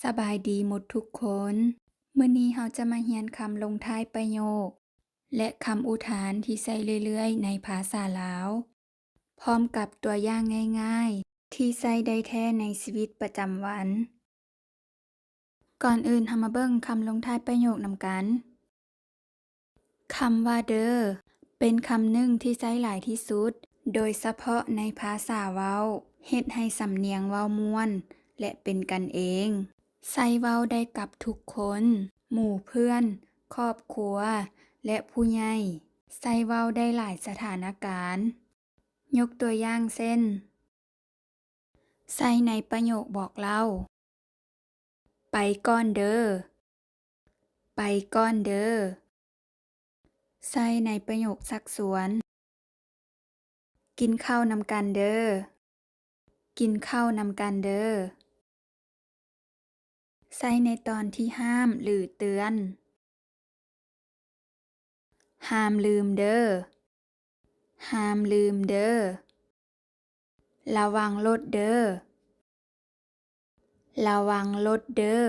สบายดีหมดทุกคน มื้อนี้เราจะมาเรียนคำลงท้ายประโยค และคำอุทานที่ใช้เรื่อยๆในภาษาลาว พร้อมกับตัวอย่างง่ายๆ ที่ใช้ได้แท้ในชีวิตประจำวัน ก่อนอื่นเรามาเบิ่งคำลงท้ายประโยคนำกัน คำว่าเด้อเป็นคำหนึ่งที่ใช้หลายที่สุด โดยเฉพาะในภาษาเว้า เฮ็ดให้สำเนียงเว้าม่วน และเป็นกันเอง ใช้เว้าได้กับทุกคน หมู่เพื่อน ครอบครัว และผู้ใหญ่ ใช้เว้าได้หลายสถานการณ์ ยกตัวอย่างเช่น ใช้ในประโยคบอกเล่า ไปก่อนเด้อ ไปก่อนเด้อ ใช้ในประโยคชักชวน กินข้าวนำกันเด้อ กินข้าวนำกันเด้อ ใช้ในตอนที่ห้ามหรือเตือน ห้ามลืมเด้อ ห้ามลืมเด้อ ระวังรถเด้อ ระวังรถเด้อ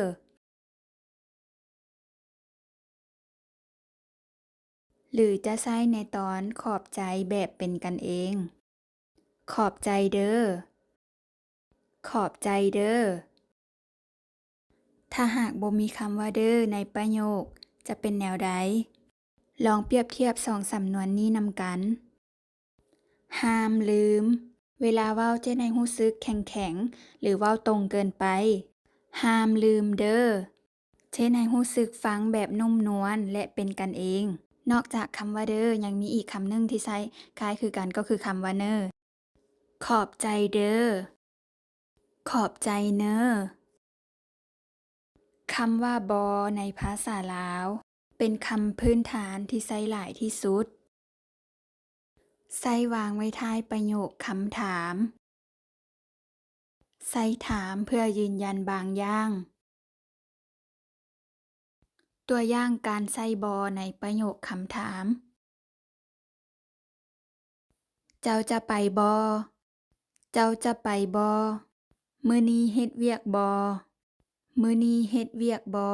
หรือจะใช้ในตอนขอบใจแบบเป็นกันเอง ขอบใจเด้อ ขอบใจเด้อ ถ้าหากบ่มีคำว่าเด้อในประโยคจะเป็นแนวใด ลองเปรียบเทียบ2สำนวนนี้นำกัน ห้ามลืม เวลาเว้าจะให้รู้สึกแข็งๆ หรือเว้าตรงเกินไป ห้ามลืมเด้อเช่นให้รู้สึกฟังแบบนุ่มนวลและเป็นกันเอง นอกจากคำว่าเด้อยังมีอีกคำหนึ่งที่ใช้คล้ายคือกันก็คือคำว่าเน้อ ขอบใจเด้อ ขอบใจเน้อ คำว่าบในภาษาลาว เป็นคำพื้นฐานที่ใช้หลายที่สุด ใช้วางไว้ท้ายประโยคคำถาม ใช้ถามเพื่อยืนยันบางอย่าง ตัวอย่างการใช้บในประโยคคำถาม เจ้าจะไปบ่ เจ้าจะไปบ่ มื้อนี้เฮ็ดเวียกบ่ มื้อนี้เฮ็ดเวียกบ่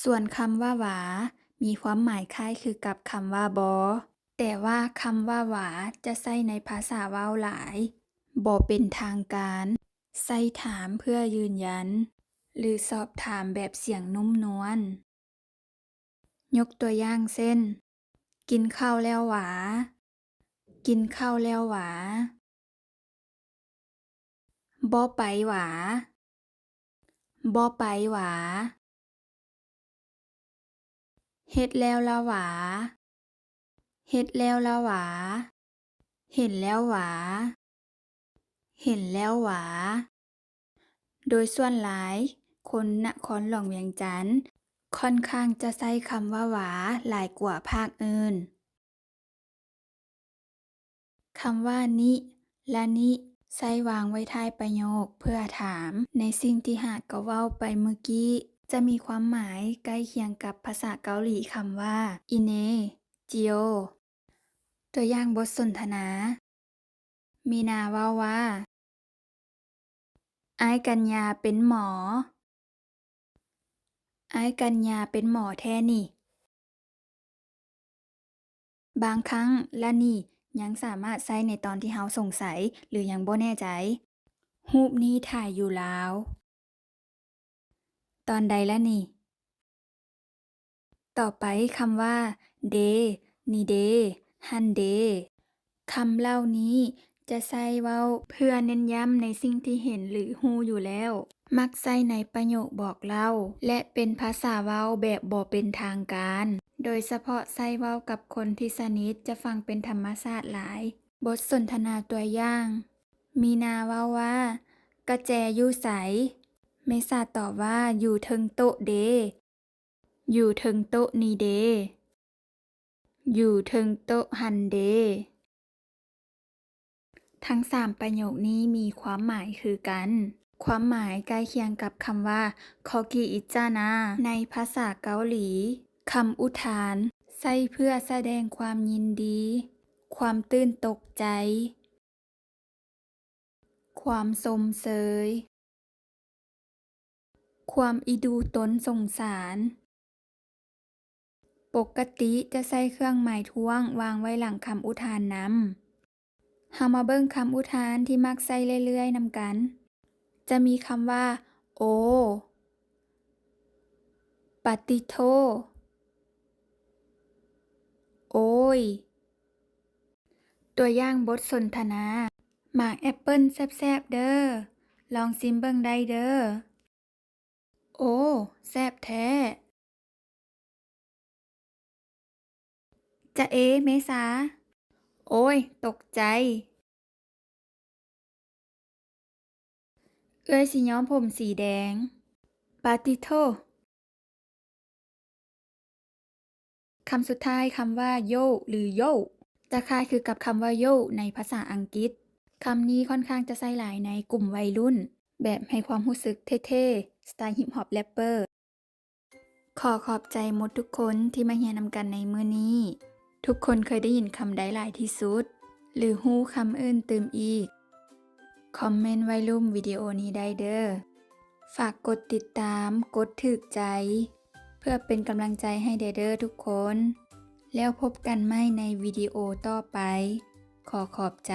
ส่วนคำว่าหวา มีความหมายคล้ายคือกับคำว่าบ่ แต่ว่าคำว่าหวาจะใช้ในภาษาเว้าหลาย บ่เป็นทางการ ใช้ถามเพื่อยืนยัน หรือสอบถามแบบเสียงนุ่มนวล ยกตัวอย่างเช่น กินข้าวแล้วหวา กินข้าวแล้วหวา บ่ไปหวา บ่ไปหวา เฮ็ดแล้วละหวา เฮ็ดแล้วละหวา เห็นแล้วหวา เห็นแล้วหวา โดยส่วนหลายคนนครหลวงเวียงจันทน์ค่อนข้างจะใช้คำว่าหวาหลายกว่าภาคอื่น คำว่านิและนิใช้วางไว้ท้ายประโยคเพื่อถามในสิ่งที่หากก็เว้าไปเมื่อกี้ จะมีความหมายใกล้เคียงกับภาษาเกาหลีคำว่าอิเน จิโอ ตัวอย่างบทสนทนา มีนาเว้าว่า อ้ายกัญญาเป็นหมอ อ้ายกัญญาเป็นหมอแท้นี่ บางครั้งและนี่ยังสามารถใช้ในตอนที่เราสงสัยหรือยังบ่แน่ใจ รูปนี้ถ่ายอยู่ลาว ตอนใดละนี่ ต่อไปคำว่า เด นี่เด หั้นเด คำเหล่านี้จะใช้เว้าเพื่อเน้นย้ำในสิ่งที่เห็นหรือรู้อยู่แล้ว มักใช้ในประโยคบอกเล่า และเป็นภาษาเว้าแบบบ่เป็นทางการ โดยเฉพาะใช้เว้ากับคนที่สนิทจะฟังเป็นธรรมชาติหลาย บทสนทนาตัวอย่าง มีนาเว้าว่า กระแจอยู่ไส เมษาตอบว่าอยู่เทิงโต๊ะเด อยู่เทิงโต๊ะนี่เด อยู่เทิงโต๊ะหั้นเด ทั้ง3ประโยคนี้มีความหมายคือกัน ความหมายใกล้เคียงกับคำว่า คอกิอิจานา ในภาษาเกาหลี คำอุทานใช้เพื่อแสดงความยินดี ความตื่นตกใจ ความสมเสย ความอีดูตนสงสาร ปกติจะใส่เครื่องหมายท้วงวางไว้หลังคำอุทานนำ เฮามาเบิ่งคำอุทานที่มักใส่เรื่อยๆนำกัน จะมีคำว่า โอ ปะติโท โอ้ย ตัวอย่างบทสนทนา หมากแอปเปิ้ลแซ่บๆเด้อ ลองซิมเบิ่งได้เด้อ โอ้ แซ่บแท้ จะเอ เมษา โอ้ย ตกใจ เอื้อยสิย้อมผมสีแดง ปาติโท คำสุดท้ายคำว่าโยหรือโยจะคล้ายคือกับคำว่าโยในภาษาอังกฤษ คำนี้ค่อนข้างจะใช้หลายในกลุ่มวัยรุ่น แบบให้ความรู้สึกเท่ๆ สไตล์ฮิปฮอปแรปเปอร์ ขอขอบใจหมดทุกคนที่มาเรียนนำกันในมื้อนี้ ทุกคนเคยได้ยินคำใดหลายที่สุด หรือฮู้คำอื่นตื่มอีก คอมเมนต์ไว้ลุ่มวิดีโอนี้ได้เด้อ ฝากกดติดตาม กดถึกใจ เพื่อเป็นกำลังใจให้เด้อทุกคน แล้วพบกันใหม่ในวิดีโอต่อไป ขอขอบใจ